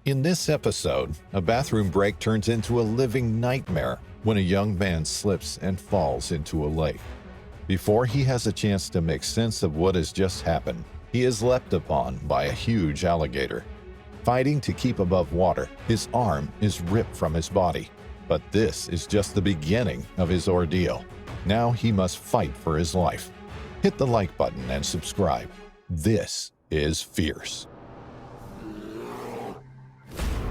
In this episode, a bathroom break turns into a living nightmare when a young man slips and falls into a lake. Before he has a chance to make sense of what has just happened, he is leapt upon by a huge alligator. Fighting to keep above water, his arm is ripped from his body. But this is just the beginning of his ordeal. Now he must fight for his life. Hit the like button and subscribe. This is Fierce.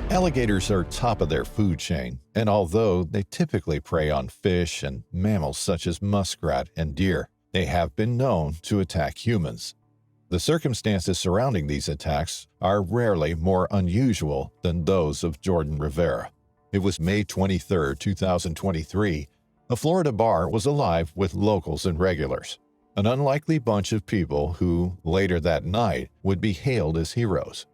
Alligators are top of their food chain, and although they typically prey on fish and mammals such as muskrat and deer, they have been known to attack humans. The circumstances surrounding these attacks are rarely more unusual than those of Jordan Rivera. It was May 23, 2023. A Florida bar was alive with locals and regulars, an unlikely bunch of people who, later that night, would be hailed as heroes.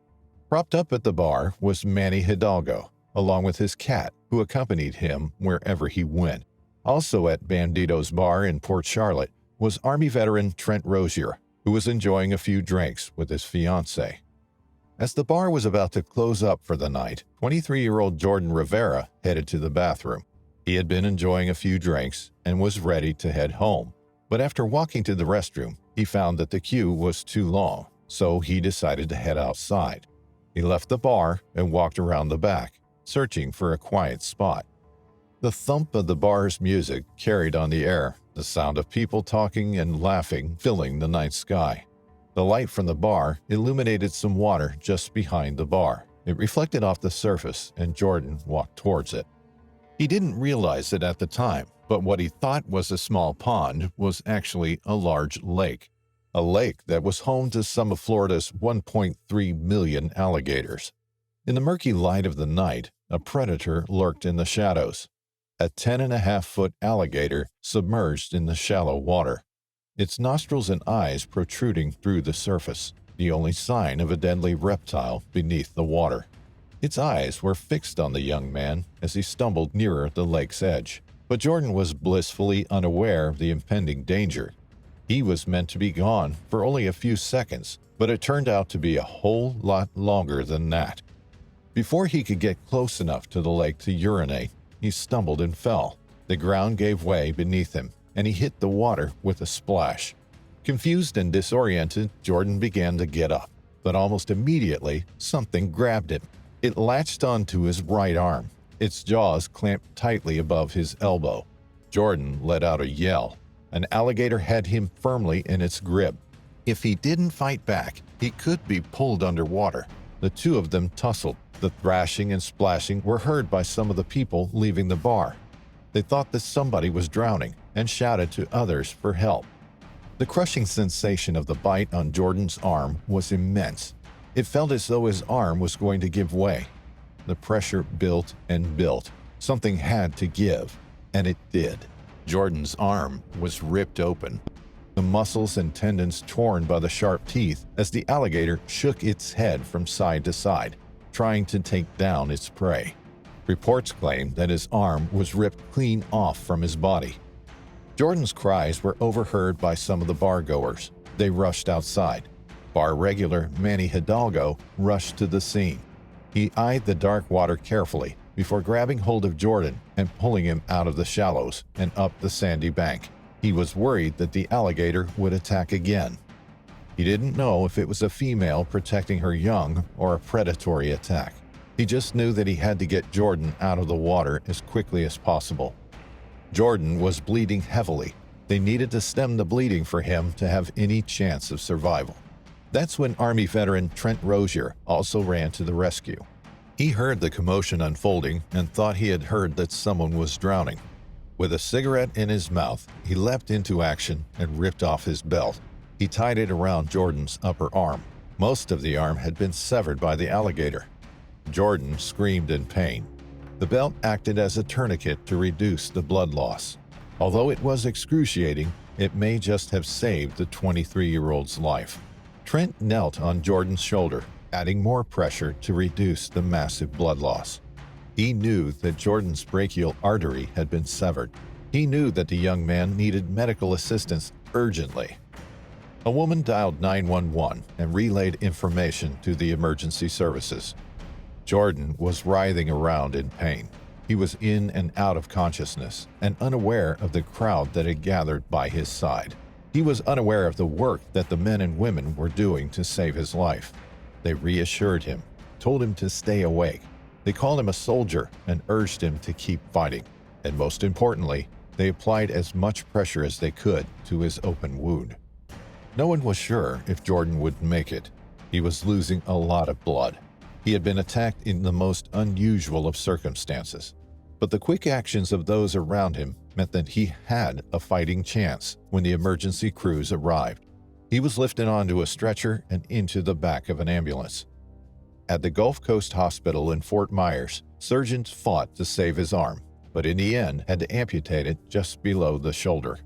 Propped up at the bar was Manny Hidalgo, along with his cat, who accompanied him wherever he went. Also at Banditos Bar in Port Charlotte was Army veteran Trent Rozier, who was enjoying a few drinks with his fiancé. As the bar was about to close up for the night, 23-year-old Jordan Rivera headed to the bathroom. He had been enjoying a few drinks and was ready to head home. But after walking to the restroom, he found that the queue was too long, so he decided to head outside. He left the bar and walked around the back, searching for a quiet spot. The thump of the bar's music carried on the air, the sound of people talking and laughing filling the night sky. The light from the bar illuminated some water just behind the bar. It reflected off the surface, and Jordan walked towards it. He didn't realize it at the time, but what he thought was a small pond was actually a large lake. A lake that was home to some of Florida's 1.3 million alligators. In the murky light of the night, a predator lurked in the shadows. A 10.5-foot alligator submerged in the shallow water, its nostrils and eyes protruding through the surface, the only sign of a deadly reptile beneath the water. Its eyes were fixed on the young man as he stumbled nearer the lake's edge, but Jordan was blissfully unaware of the impending danger. He was meant to be gone for only a few seconds, but it turned out to be a whole lot longer than that. Before he could get close enough to the lake to urinate, he stumbled and fell. The ground gave way beneath him, and he hit the water with a splash. Confused and disoriented, Jordan began to get up, but almost immediately, something grabbed him. It latched onto his right arm. Its jaws clamped tightly above his elbow. Jordan let out a yell. An alligator had him firmly in its grip. If he didn't fight back, he could be pulled underwater. The two of them tussled. The thrashing and splashing were heard by some of the people leaving the bar. They thought that somebody was drowning and shouted to others for help. The crushing sensation of the bite on Jordan's arm was immense. It felt as though his arm was going to give way. The pressure built and built. Something had to give, and it did. Jordan's arm was ripped open, the muscles and tendons torn by the sharp teeth as the alligator shook its head from side to side, trying to take down its prey. Reports claim that his arm was ripped clean off from his body. Jordan's cries were overheard by some of the bargoers. They rushed outside. Bar regular Manny Hidalgo rushed to the scene. He eyed the dark water carefully before grabbing hold of Jordan and pulling him out of the shallows and up the sandy bank. He was worried that the alligator would attack again. He didn't know if it was a female protecting her young or a predatory attack. He just knew that he had to get Jordan out of the water as quickly as possible. Jordan was bleeding heavily. They needed to stem the bleeding for him to have any chance of survival. That's when Army veteran Trent Rozier also ran to the rescue. He heard the commotion unfolding and thought he had heard that someone was drowning. With a cigarette in his mouth, he leapt into action and ripped off his belt. He tied it around Jordan's upper arm. Most of the arm had been severed by the alligator. Jordan screamed in pain. The belt acted as a tourniquet to reduce the blood loss. Although it was excruciating, it may just have saved the 23-year-old's life. Trent knelt on Jordan's shoulder, adding more pressure to reduce the massive blood loss. He knew that Jordan's brachial artery had been severed. He knew that the young man needed medical assistance urgently. A woman dialed 911 and relayed information to the emergency services. Jordan was writhing around in pain. He was in and out of consciousness and unaware of the crowd that had gathered by his side. He was unaware of the work that the men and women were doing to save his life. They reassured him, told him to stay awake. They called him a soldier and urged him to keep fighting. And most importantly, they applied as much pressure as they could to his open wound. No one was sure if Jordan would make it. He was losing a lot of blood. He had been attacked in the most unusual of circumstances. But the quick actions of those around him meant that he had a fighting chance when the emergency crews arrived. He was lifted onto a stretcher and into the back of an ambulance. At the Gulf Coast Hospital in Fort Myers, surgeons fought to save his arm, but in the end had to amputate it just below the shoulder.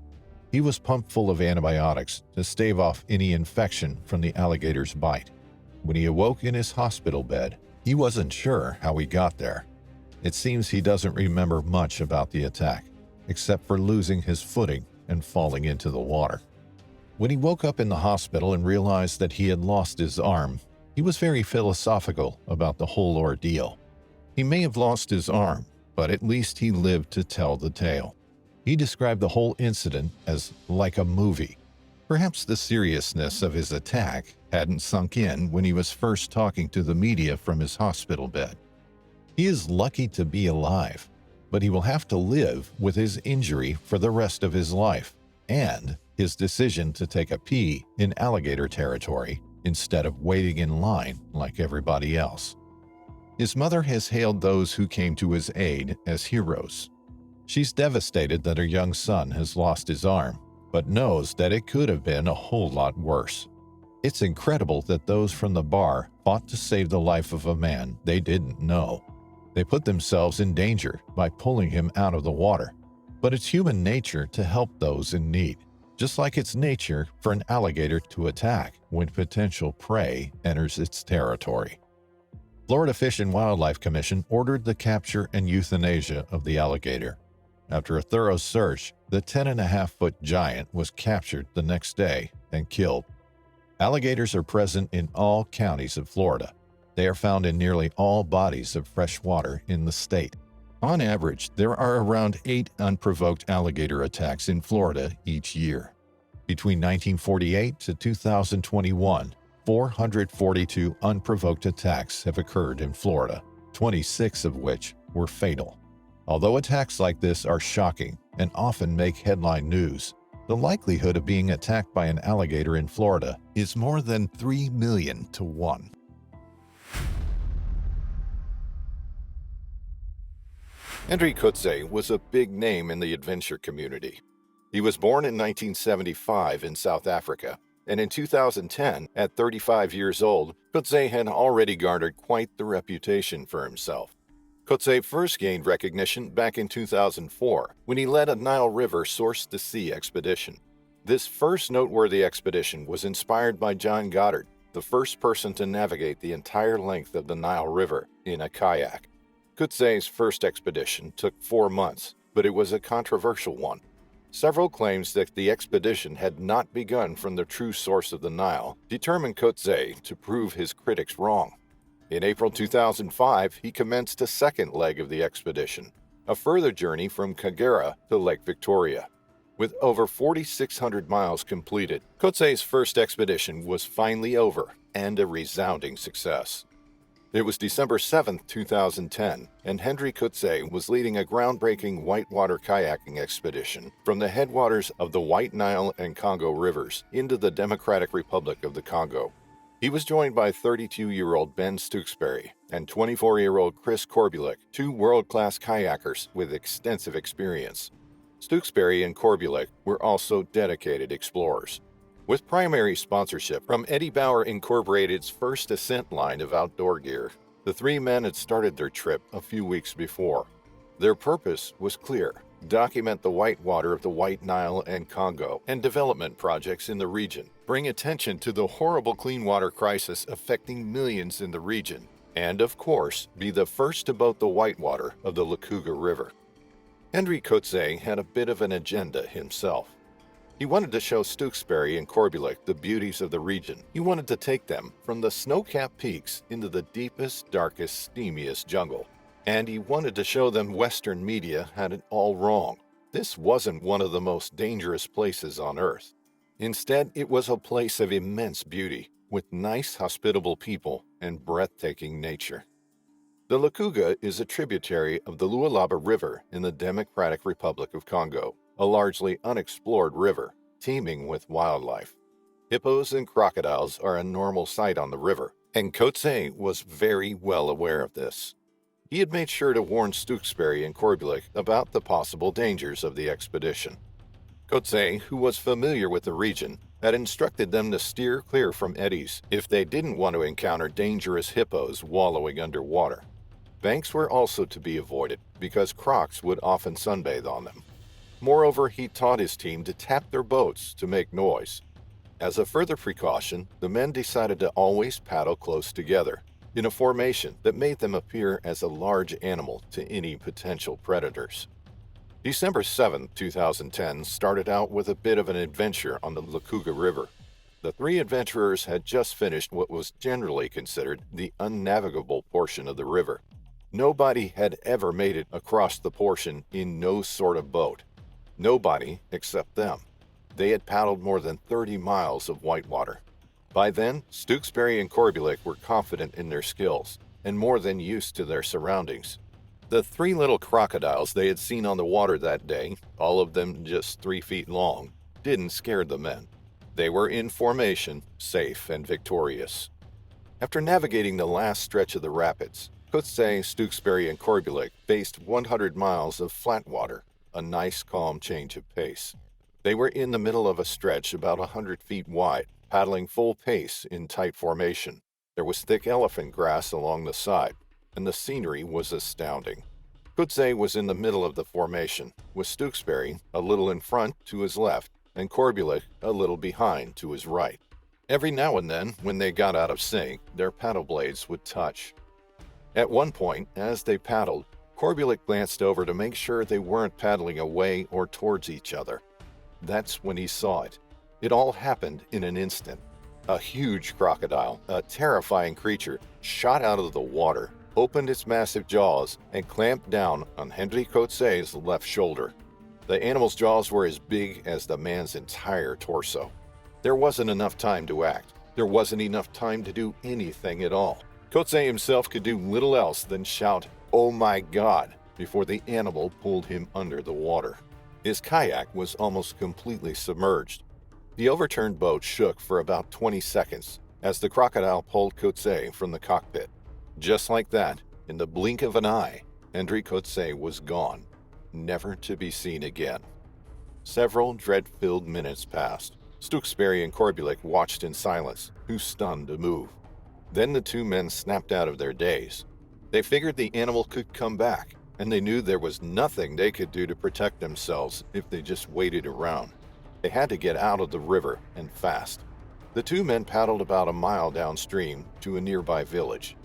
He was pumped full of antibiotics to stave off any infection from the alligator's bite. When he awoke in his hospital bed, he wasn't sure how he got there. It seems he doesn't remember much about the attack, except for losing his footing and falling into the water. When he woke up in the hospital and realized that he had lost his arm, he was very philosophical about the whole ordeal. He may have lost his arm, but at least he lived to tell the tale. He described the whole incident as like a movie. Perhaps the seriousness of his attack hadn't sunk in when he was first talking to the media from his hospital bed. He is lucky to be alive, but he will have to live with his injury for the rest of his life and his decision to take a pee in alligator territory instead of waiting in line like everybody else. His mother has hailed those who came to his aid as heroes. She's devastated that her young son has lost his arm, but knows that it could have been a whole lot worse. It's incredible that those from the bar fought to save the life of a man they didn't know. They put themselves in danger by pulling him out of the water. But it's human nature to help those in need, just like it's nature for an alligator to attack when potential prey enters its territory. Florida Fish and Wildlife Commission ordered the capture and euthanasia of the alligator. After a thorough search, the 10.5-foot giant was captured the next day and killed. Alligators are present in all counties of Florida. They are found in nearly all bodies of fresh water in the state. On average, there are around 8 unprovoked alligator attacks in Florida each year. Between 1948 to 2021, 442 unprovoked attacks have occurred in Florida, 26 of which were fatal. Although attacks like this are shocking and often make headline news, the likelihood of being attacked by an alligator in Florida is more than 3 million to 1. Hendri coetzee was a big name in the adventure community. He was born in 1975 in South Africa, and in 2010, at 35 years old, coetzee had already garnered quite the reputation for himself. Coetzee first gained recognition back in 2004 when he led a Nile River source-to-sea expedition. This first noteworthy expedition was inspired by John Goddard, the first person to navigate the entire length of the Nile River in a kayak. Coetzee's first expedition took 4 months, but it was a controversial one. Several claims that the expedition had not begun from the true source of the Nile determined Coetzee to prove his critics wrong. In April 2005, he commenced a second leg of the expedition, a further journey from Kagera to Lake Victoria. With over 4,600 miles completed, Coetzee's first expedition was finally over and a resounding success. It was December 7, 2010, and Hendri coetzee was leading a groundbreaking whitewater kayaking expedition from the headwaters of the White Nile and Congo rivers into the Democratic Republic of the Congo. He was joined by 32-year-old Ben Stooksbury and 24-year-old Chris Corbulic, 2 world-class kayakers with extensive experience. Stooksbury and Corbulic were also dedicated explorers. With primary sponsorship from Eddie Bauer Incorporated's first ascent line of outdoor gear, the 3 men had started their trip a few weeks before. Their purpose was clear: document the whitewater of the White Nile and Congo and development projects in the region, bring attention to the horrible clean water crisis affecting millions in the region, and of course, be the first to boat the whitewater of the Lukuga River. Hendri coetzee had a bit of an agenda himself. He wanted to show Stewksbury and Corbulic the beauties of the region. He wanted to take them from the snow-capped peaks into the deepest, darkest, steamiest jungle. And he wanted to show them Western media had it all wrong. This wasn't one of the most dangerous places on Earth. Instead, it was a place of immense beauty, with nice, hospitable people and breathtaking nature. The Lukuga is a tributary of the Lualaba River in the Democratic Republic of Congo, a largely unexplored river, teeming with wildlife. Hippos and crocodiles are a normal sight on the river, and coetzee was very well aware of this. He had made sure to warn Stewksbury and Corbulic about the possible dangers of the expedition. Coetzee, who was familiar with the region, had instructed them to steer clear from eddies if they didn't want to encounter dangerous hippos wallowing underwater. Banks were also to be avoided because crocs would often sunbathe on them. Moreover, he taught his team to tap their boats to make noise. As a further precaution, the men decided to always paddle close together, in a formation that made them appear as a large animal to any potential predators. December 7, 2010 started out with a bit of an adventure on the Lukuga River. The three adventurers had just finished what was generally considered the unnavigable portion of the river. Nobody had ever made it across the portion in no sort of boat. Nobody except them. They had paddled more than 30 miles of whitewater. By then, Stewksbury and Corbulic were confident in their skills and more than used to their surroundings. The three little crocodiles they had seen on the water that day, all of them just 3 feet long, didn't scare the men. They were in formation, safe and victorious. After navigating the last stretch of the rapids, coetzee, Stewksbury, and Corbulic faced 100 miles of flat water, a nice calm change of pace. They were in the middle of a stretch about 100 feet wide, paddling full pace in tight formation. There was thick elephant grass along the side, and the scenery was astounding. Coetzee was in the middle of the formation, with Stewksbury a little in front to his left, and Corbulic a little behind to his right. Every now and then, when they got out of sync, their paddle blades would touch. At one point, as they paddled, Corbulic glanced over to make sure they weren't paddling away or towards each other. That's when he saw it. It all happened in an instant. A huge crocodile, a terrifying creature, shot out of the water, opened its massive jaws, and clamped down on Hendri Coetzee's left shoulder. The animal's jaws were as big as the man's entire torso. There wasn't enough time to act. There wasn't enough time to do anything at all. Coetzee himself could do little else than shout, "Oh my God," before the animal pulled him under the water. His kayak was almost completely submerged. The overturned boat shook for about 20 seconds as the crocodile pulled Coetzee from the cockpit. Just like that, in the blink of an eye, Hendri Coetzee was gone, never to be seen again. Several dread-filled minutes passed. Stewksbury and Corbulic watched in silence, too stunned to move. Then the two men snapped out of their daze. They figured the animal could come back, and they knew there was nothing they could do to protect themselves if they just waited around. They had to get out of the river, and fast. The two men paddled about a mile downstream to a nearby village.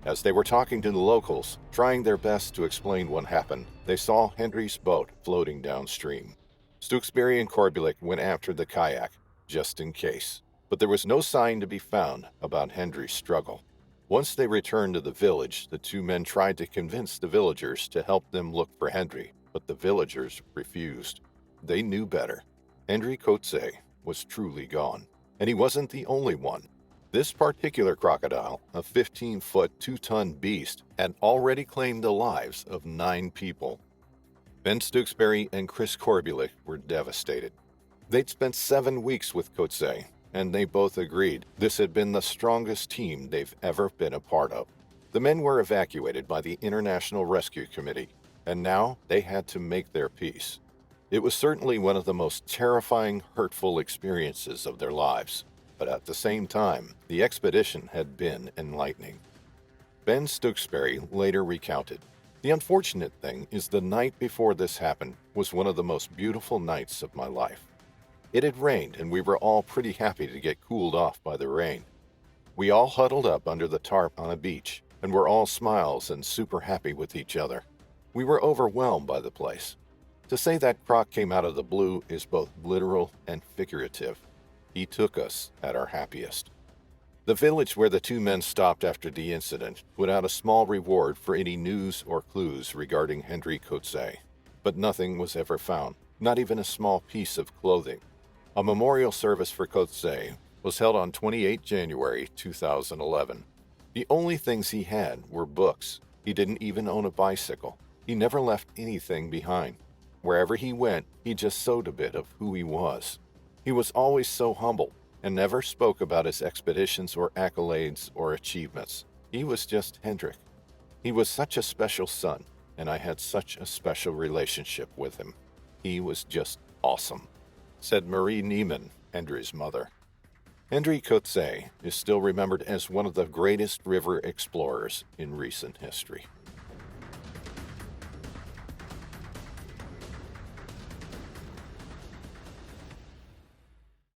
As they were talking to the locals, trying their best to explain what happened, they saw Hendri's boat floating downstream. Stewksbury and Corbulic went after the kayak, just in case. But there was no sign to be found about Hendri's struggle. Once they returned to the village, the two men tried to convince the villagers to help them look for Hendri, but the villagers refused. They knew better. Hendri Coetzee was truly gone, and he wasn't the only one. This particular crocodile, a 15-foot, 2-ton beast, had already claimed the lives of 9 people. Ben Stewksbury and Chris Corbulic were devastated. They'd spent 7 weeks with Coetzee, and they both agreed this had been the strongest team they've ever been a part of. The men were evacuated by the International Rescue Committee, and now they had to make their peace. It was certainly one of the most terrifying, hurtful experiences of their lives, but at the same time, the expedition had been enlightening. Ben Stewksbury later recounted, "The unfortunate thing is the night before this happened was one of the most beautiful nights of my life. It had rained, and we were all pretty happy to get cooled off by the rain. We all huddled up under the tarp on a beach, and were all smiles and super happy with each other. We were overwhelmed by the place. To say that Croc came out of the blue is both literal and figurative. He took us at our happiest. The village where the two men stopped after the incident put out a small reward for any news or clues regarding Hendri Coetzee, but nothing was ever found, not even a small piece of clothing. A memorial service for Coetzee was held on 28 January 2011. The only things he had were books. He didn't even own a bicycle. He never left anything behind. Wherever he went, he just showed a bit of who he was. He was always so humble and never spoke about his expeditions or accolades or achievements. He was just Hendrik. He was such a special son, and I had such a special relationship with him. He was just awesome, said Marie Neiman, Hendri's mother. Hendri Coetzee is still remembered as one of the greatest river explorers in recent history.